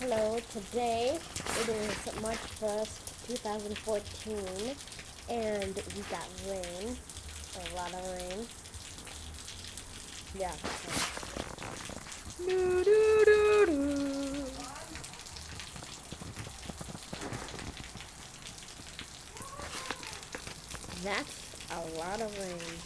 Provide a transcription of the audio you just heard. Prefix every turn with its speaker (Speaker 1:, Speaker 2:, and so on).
Speaker 1: Hello, today it is March 1st, 2014, and we got rain, a lot of rain. Yeah. Do, do, do, do. That's a lot of rain.